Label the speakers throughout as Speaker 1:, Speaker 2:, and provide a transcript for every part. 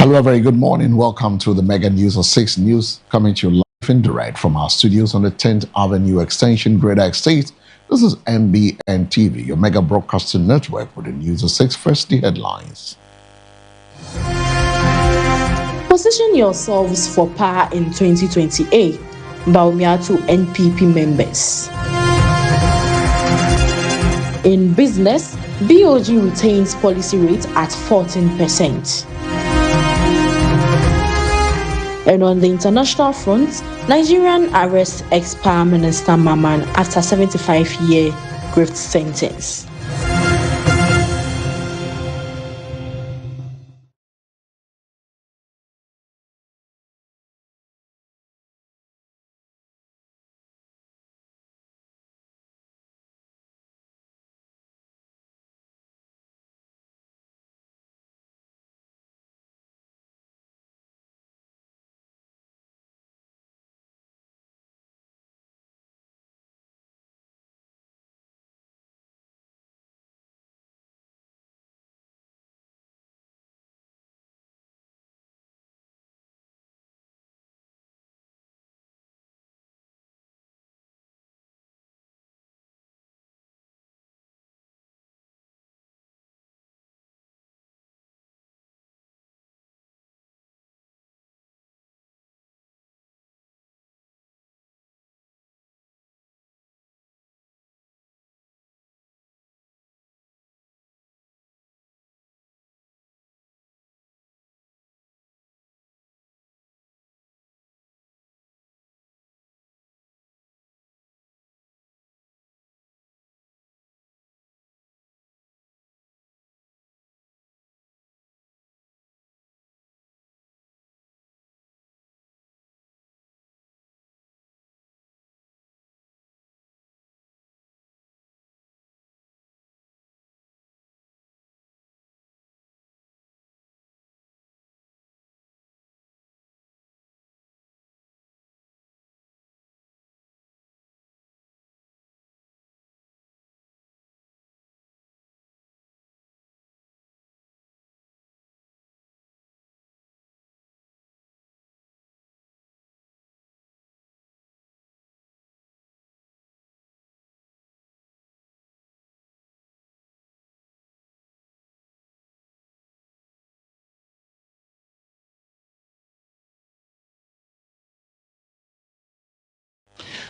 Speaker 1: Hello, a very good morning. Welcome to the Mega News of 6 News, coming to you live and direct from our studios on the 10th Avenue Extension, Greater Estate. This is MBN TV, your mega broadcasting network with the News of 6. First, the headlines.
Speaker 2: Position yourselves for power in 2028. Bawumia to NPP members. In business, BOG retains policy rate at 14%. And on the international front, Nigerian arrests ex-Prime Minister Mamman after 75-year grift sentence.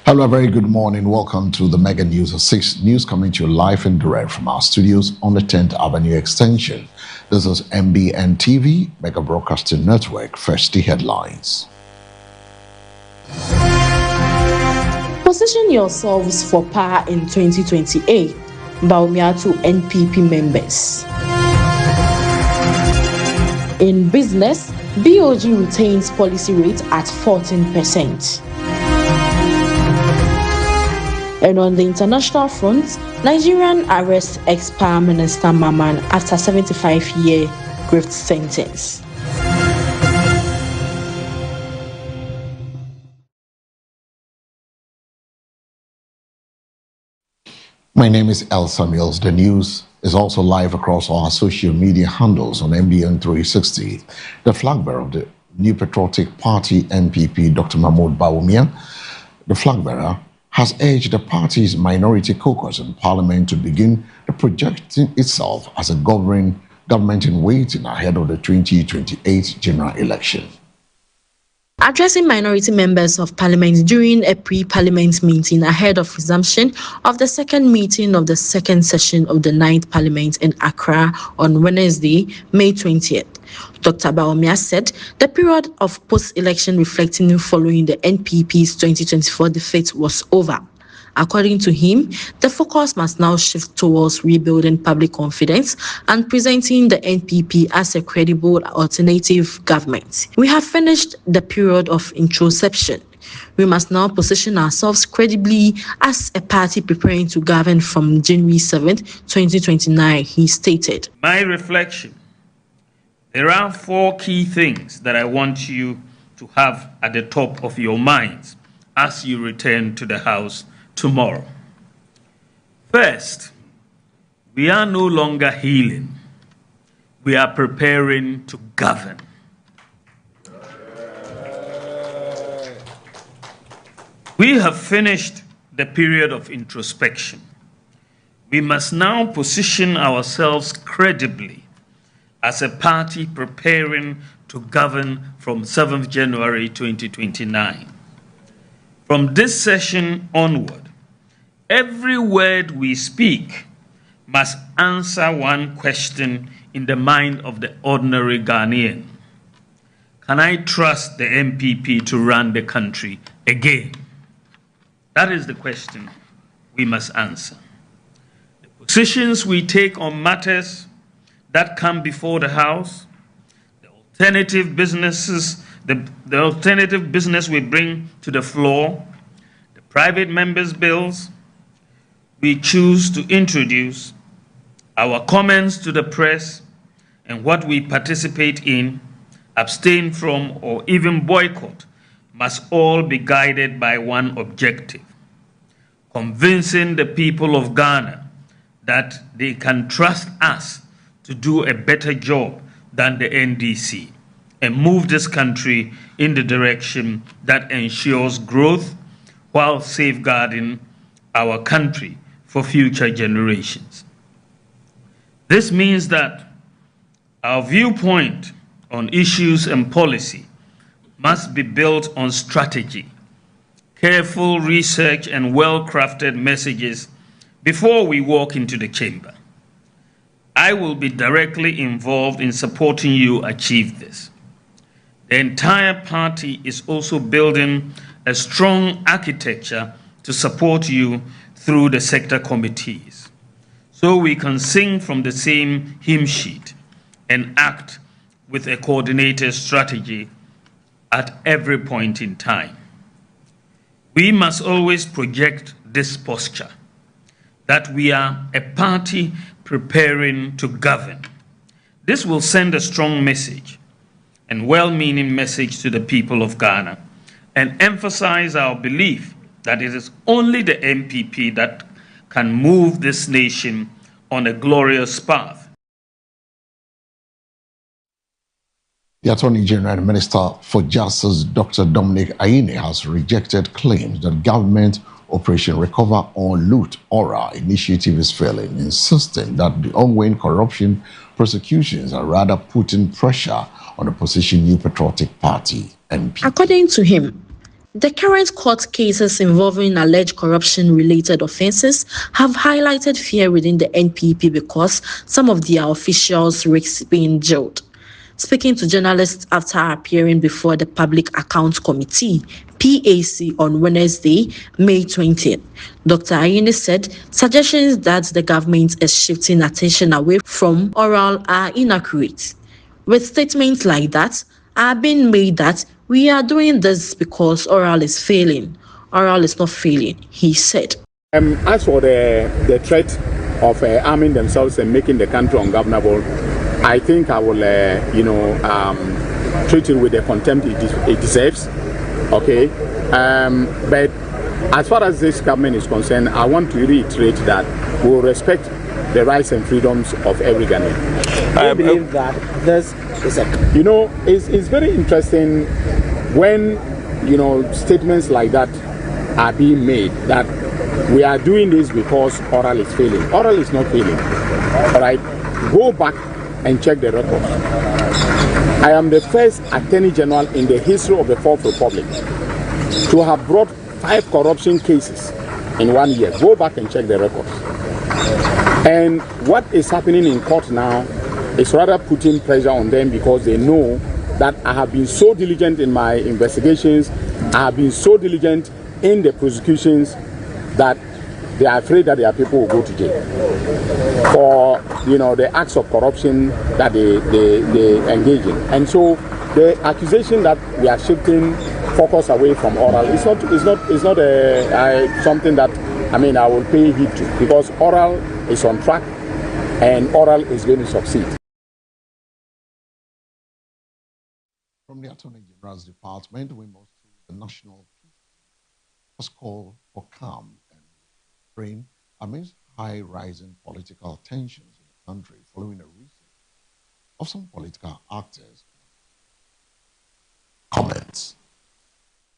Speaker 1: Hello, a very good morning. Welcome to the Mega News of 6 News, coming to you live and direct from our studios on the 10th Avenue Extension. This is MBN TV, Mega Broadcasting Network. First, the headlines.
Speaker 2: Position yourselves for power in 2028. Bawumia to NPP members. In business, BOG retains policy rate at 14%. And on the international front, Nigerian arrests ex-Prime Minister Mamman after 75-year grift sentence.
Speaker 1: My name is El Samuels. The news is also live across our social media handles on MBN 360. The flag bearer of the New Patriotic Party, NPP, Dr. Mahmoud Bawumia, the flag bearer, has urged the party's minority caucus in parliament to begin projecting itself as a government in waiting ahead of the 2028 general election.
Speaker 2: Addressing minority members of parliament during a pre-parliament meeting ahead of resumption of the second meeting of the second session of the 9th Parliament in Accra on Wednesday, May 20th, Dr. Bawumia said the period of post-election reflecting following the NPP's 2024 defeat was over. According to him, the focus must now shift towards rebuilding public confidence and presenting the NPP as a credible alternative government. We have finished the period of introspection. We must now position ourselves credibly as a party preparing to govern from January 7th, 2029, he stated.
Speaker 3: My reflection. There are 4 key things that I want you to have at the top of your minds as you return to the House tomorrow. First, we are no longer healing. We are preparing to govern. We have finished the period of introspection. We must now position ourselves credibly as a party preparing to govern from 7th January 2029. From this session onward, every word we speak must answer one question in the mind of the ordinary Ghanaian. Can I trust the NPP to run the country again? That is the question we must answer. The positions we take on matters that come before the House, the alternative businesses, the alternative business we bring to the floor, the private members' bills we choose to introduce, our comments to the press, and what we participate in, abstain from, or even boycott must all be guided by one objective: convincing the people of Ghana that they can trust us to do a better job than the NDC and move this country in the direction that ensures growth while safeguarding our country for future generations. This means that our viewpoint on issues and policy must be built on strategy, careful research, and well-crafted messages before we walk into the chamber. I will be directly involved in supporting you achieve this. The entire party is also building a strong architecture to support you through the sector committees, so we can sing from the same hymn sheet and act with a coordinated strategy at every point in time. We must always project this posture that we are a party preparing to govern. This will send a strong message and well-meaning message to the people of Ghana and emphasize our belief that it is only the NPP that can move this nation on a glorious path.
Speaker 1: The Attorney General and Minister for Justice, Dr. Dominic Ayine, has rejected claims that government Operation Recover or Loot Ora initiative is failing, insisting that the ongoing corruption prosecutions are rather putting pressure on the opposition New Patriotic Party, NPP.
Speaker 2: According to him, the current court cases involving alleged corruption-related offences have highlighted fear within the NPP because some of their officials risk being jailed. Speaking to journalists after appearing before the Public Accounts Committee, PAC, on Wednesday, May 20th, Dr. Ayine said suggestions that the government is shifting attention away from oral are inaccurate. With statements like that are being made that we are doing this because oral is failing. Oral is not failing, he said.
Speaker 4: As for the threat of arming themselves and making the country ungovernable, I think I will, treat it with the contempt it deserves. Okay, but as far as this government is concerned, I want to reiterate that we will respect the rights and freedoms of every Ghanaian.
Speaker 5: I believe that this is
Speaker 4: it's very interesting when statements like that are being made, that we are doing this because oral is failing. Oral is not failing. All right, go back and check the record. I am the first Attorney General in the history of the Fourth Republic to have brought 5 corruption cases in 1 year. Go back and check the records. And what is happening in court now is rather putting pressure on them because they know that I have been so diligent in my investigations, I have been so diligent in the prosecutions that they are afraid that their people will go to jail for the acts of corruption that they engage in. And so the accusation that we are shifting focus away from oral is not something that I will pay heed to, because oral is on track and oral is going to succeed.
Speaker 1: From the Attorney General's Department, we move to the National Peace Call for calm and rain amidst high rising political tensions in the country following a recent of some political actors. Comments.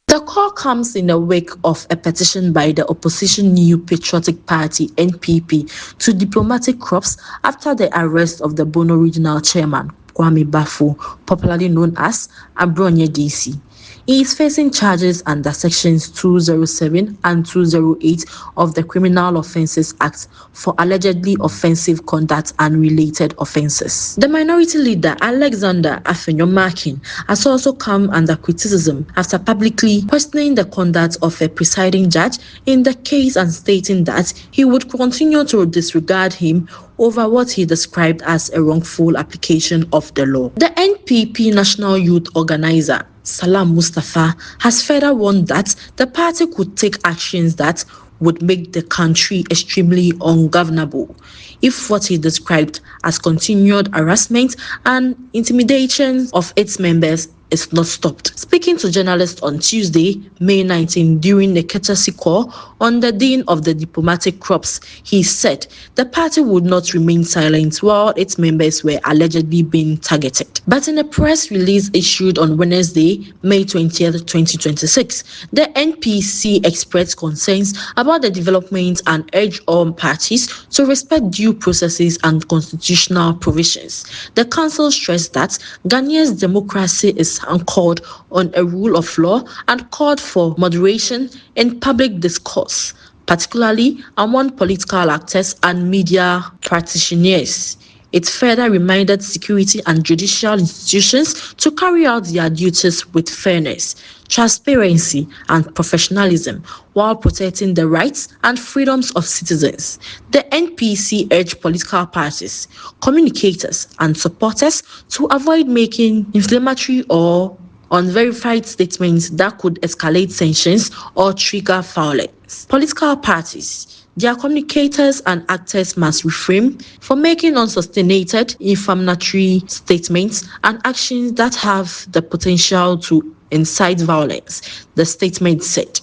Speaker 2: The call comes in the wake of a petition by the opposition New Patriotic Party (NPP) to diplomatic corps after the arrest of the Bono Regional Chairman Kwame Bafo, popularly known as Abronye DC. He is facing charges under sections 207 and 208 of the Criminal Offences Act for allegedly offensive conduct and related offences. The minority leader Alexander Afenyo-Markin has also come under criticism after publicly questioning the conduct of a presiding judge in the case and stating that he would continue to disregard him over what he described as a wrongful application of the law. The NPP National Youth Organizer Salam Mustafa has further warned that the party could take actions that would make the country extremely ungovernable if what he described as continued harassment and intimidation of its members is not stopped. Speaking to journalists on Tuesday, May 19, during a courtesy call on the Dean of the Diplomatic Corps, he said the party would not remain silent while its members were allegedly being targeted. But in a press release issued on Wednesday, May 20th, 2026, the NPC expressed concerns about the development and urged all parties to respect due processes and constitutional provisions. The council stressed that Ghanaia's democracy is anchored on a rule of law and called for moderation in public discourse, particularly among political actors and media practitioners. It further reminded security and judicial institutions to carry out their duties with fairness, transparency, and professionalism while protecting the rights and freedoms of citizens. The NPC urged political parties, communicators, and supporters to avoid making inflammatory or unverified statements that could escalate tensions or trigger violence. Political parties, their communicators and actors must refrain from making unsubstantiated, inflammatory statements and actions that have the potential to incite violence, the statement said.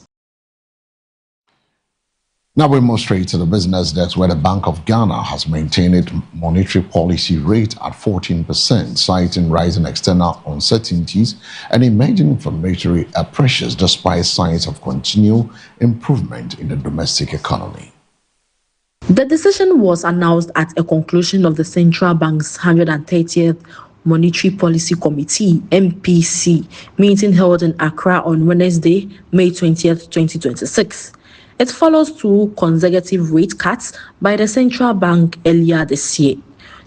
Speaker 1: Now we move straight to the business desk, where the Bank of Ghana has maintained its monetary policy rate at 14%, citing rising external uncertainties and emerging inflammatory pressures despite signs of continued improvement in the domestic economy.
Speaker 2: The decision was announced at a conclusion of the Central Bank's 130th Monetary Policy Committee (MPC) meeting held in Accra on Wednesday, May 20th, 2026. It follows two consecutive rate cuts by the central bank earlier this year.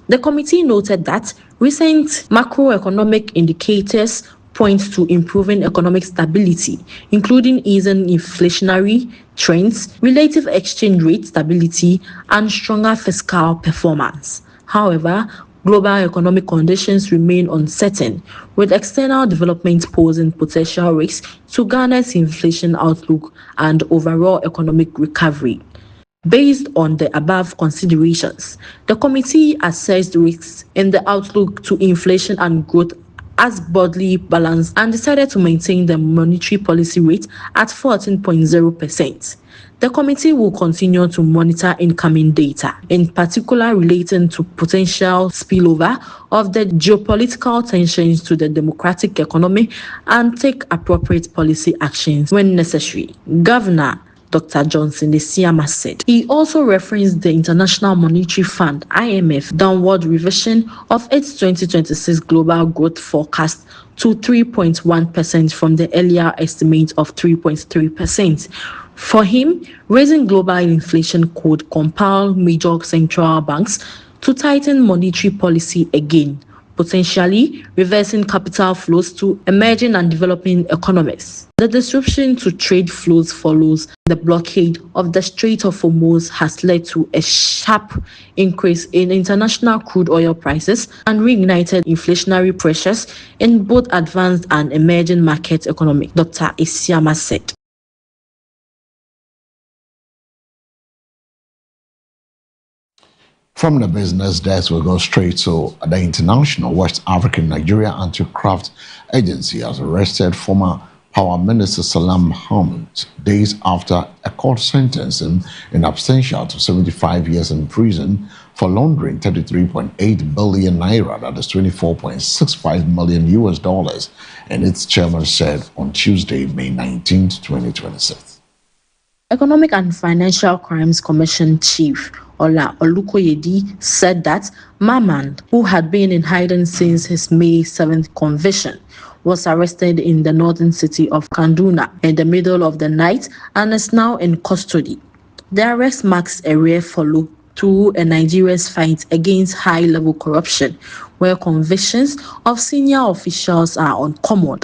Speaker 2: The committee noted that recent macroeconomic indicators point to improving economic stability, including easing inflationary trends, relative exchange rate stability, and stronger fiscal performance. However, global economic conditions remain uncertain, with external developments posing potential risks to Ghana's inflation outlook and overall economic recovery. Based on the above considerations, the committee assessed risks in the outlook to inflation and growth as broadly balanced and decided to maintain the monetary policy rate at 14.0%. The committee will continue to monitor incoming data, in particular relating to potential spillover of the geopolitical tensions to the democratic economy, and take appropriate policy actions when necessary. Governor Dr. Johnson Esiama said. He also referenced the International Monetary Fund (IMF) downward revision of its 2026 global growth forecast to 3.1% from the earlier estimate of 3.3%. For him, raising global inflation could compel major central banks to tighten monetary policy again, potentially reversing capital flows to emerging and developing economies. The disruption to trade flows follows the blockade of the Strait of Hormuz has led to a sharp increase in international crude oil prices and reignited inflationary pressures in both advanced and emerging market economies, Dr. Esiama said.
Speaker 1: From the business desk, we'll go straight to the International West African Nigeria Anti-Graft Agency has arrested former Power Minister Salam Mohammed days after a court sentenced him in absentia to 75 years in prison for laundering 33.8 billion naira, that is $24.65 million US dollars, and its chairman said on Tuesday, May 19, 2026.
Speaker 2: Economic and Financial Crimes Commission Chief Ola Olukoyede said that Mamman, who had been in hiding since his May 7th conviction, was arrested in the northern city of Kaduna in the middle of the night and is now in custody. The arrest marks a rare follow through a Nigeria's fight against high-level corruption, where convictions of senior officials are uncommon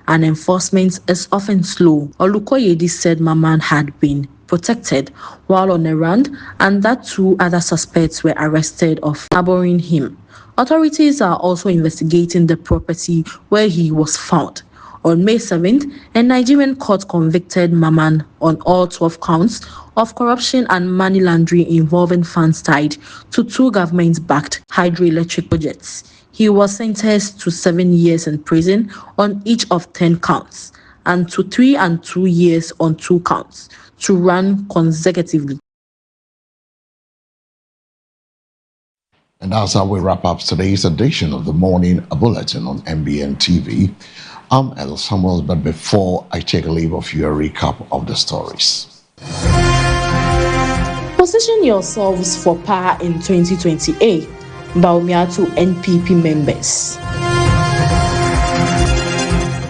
Speaker 2: and enforcement is often slow. Olukoyede said Mamman had been protected while on a run and that 2 other suspects were arrested of harboring him. Authorities are also investigating the property where he was found. On May 7th, a Nigerian court convicted Mamman on all 12 counts of corruption and money laundering involving funds tied to 2 government-backed hydroelectric projects. He was sentenced to 7 years in prison on each of 10 counts and to 3 and 2 years on 2 counts to run consecutively.
Speaker 1: And that's how we wrap up today's edition of the Morning Bulletin on MBN TV. I'm El Samuels, but before I take a leave of you, a recap of the stories.
Speaker 2: Position yourselves for power in 2028. Bawumia NPP members.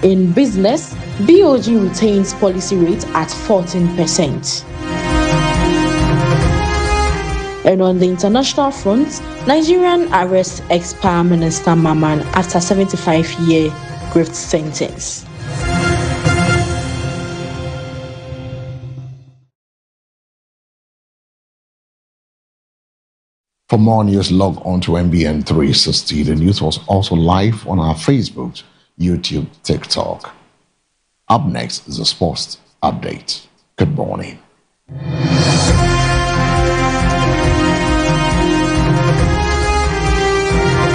Speaker 2: In business, BOG retains policy rate at 14%. And on the international front, Nigerian arrests ex-Prime Minister Mamman after 75-year grift sentence.
Speaker 1: For more news, log on to MBN 360. The news was also live on our Facebook, YouTube, TikTok. Up next is a sports update. Good morning.